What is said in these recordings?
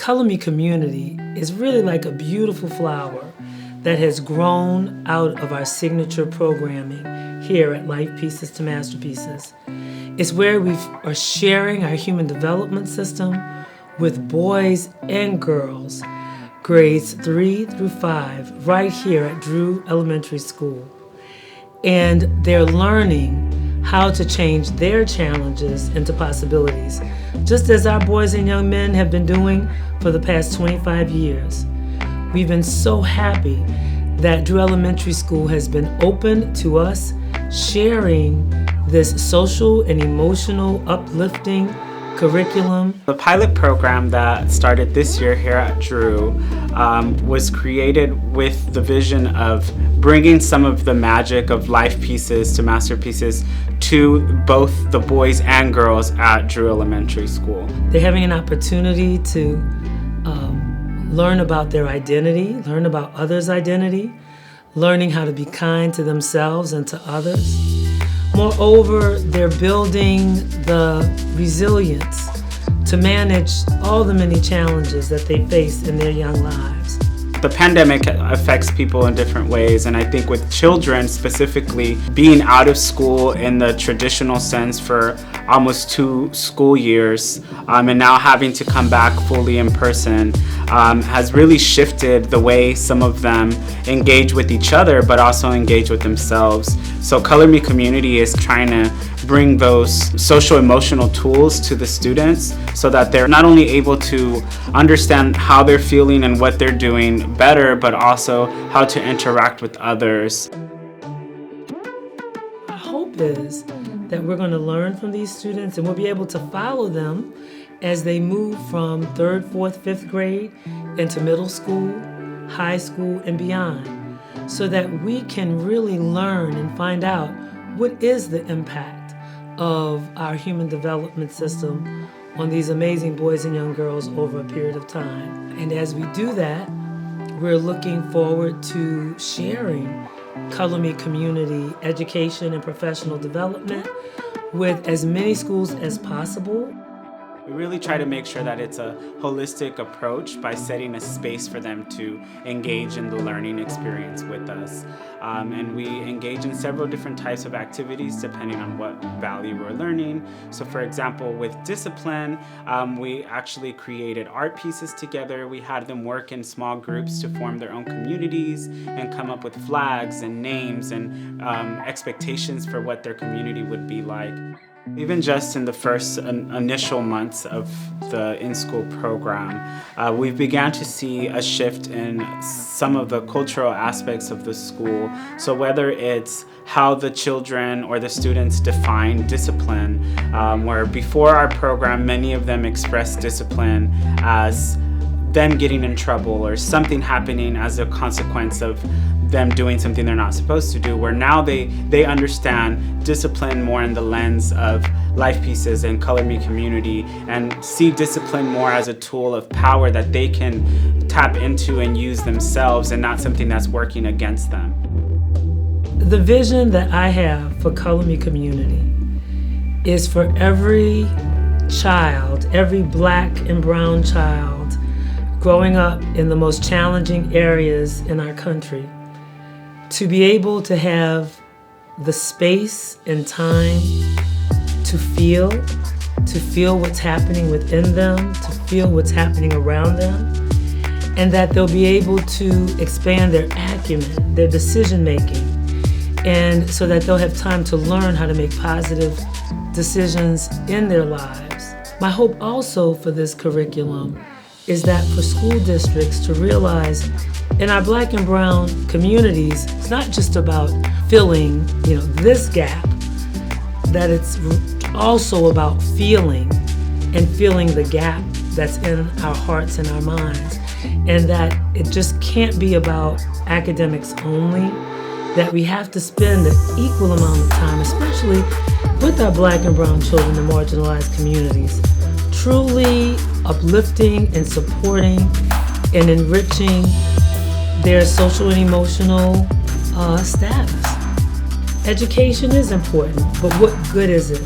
Color Me community is really like a beautiful flower that has grown out of our signature programming here at Life Pieces to Masterpieces. It's where we are sharing our human development system with boys and girls, grades 3 through 5, right here at Drew Elementary School. And they're learning how to change their challenges into possibilities, just as our boys and young men have been doing for the past 25 years. We've been so happy that Drew Elementary School has been open to us sharing this social and emotional uplifting curriculum. The pilot program that started this year here at Drew was created with the vision of bringing some of the magic of Life Pieces to Masterpieces to both the boys and girls at Drew Elementary School. They're having an opportunity to learn about their identity, learn about others' identity, learning how to be kind to themselves and to others. Moreover, they're building the resilience to manage all the many challenges that they face in their young lives. The pandemic affects people in different ways, and I think with children specifically, being out of school in the traditional sense for almost 2 school years, and now having to come back fully in person has really shifted the way some of them engage with each other, but also engage with themselves. So Color Me Community is trying to bring those social emotional tools to the students so that they're not only able to understand how they're feeling and what they're doing better, but also how to interact with others. Our hope is that we're going to learn from these students and we'll be able to follow them as they move from 3rd, 4th, 5th grade into middle school, high school, and beyond, so that we can really learn and find out what is the impact of our human development system on these amazing boys and young girls over a period of time. And as we do that, we're looking forward to sharing Color Me community education and professional development with as many schools as possible. We really try to make sure that it's a holistic approach by setting a space for them to engage in the learning experience with us. And we engage in several different types of activities depending on what value we're learning. So for example, with discipline, we actually created art pieces together. We had them work in small groups to form their own communities and come up with flags and names and expectations for what their community would be like. Even just in the first initial months of the in-school program, we began to see a shift in some of the cultural aspects of the school. So whether it's how the children or the students define discipline, where before our program, many of them expressed discipline as them getting in trouble or something happening as a consequence of them doing something they're not supposed to do, where now they understand discipline more in the lens of Life Pieces and Color Me community and see discipline more as a tool of power that they can tap into and use themselves and not something that's working against them. The vision that I have for Color Me community is for every child, every Black and brown child growing up in the most challenging areas in our country to be able to have the space and time to feel what's happening within them, to feel what's happening around them, and that they'll be able to expand their acumen, their decision making, and so that they'll have time to learn how to make positive decisions in their lives. My hope also for this curriculum is that for school districts to realize in our Black and brown communities, it's not just about filling, this gap, that it's also about feeling the gap that's in our hearts and our minds, and that it just can't be about academics only, that we have to spend an equal amount of time, especially with our Black and brown children in marginalized communities, truly uplifting and supporting and enriching their social and emotional status. Education is important, but what good is it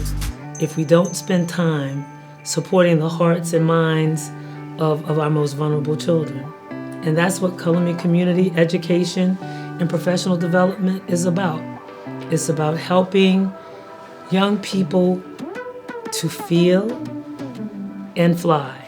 if we don't spend time supporting the hearts and minds of our most vulnerable children. And that's what Columbia Community Education and Professional Development is about. It's about helping young people to feel and fly.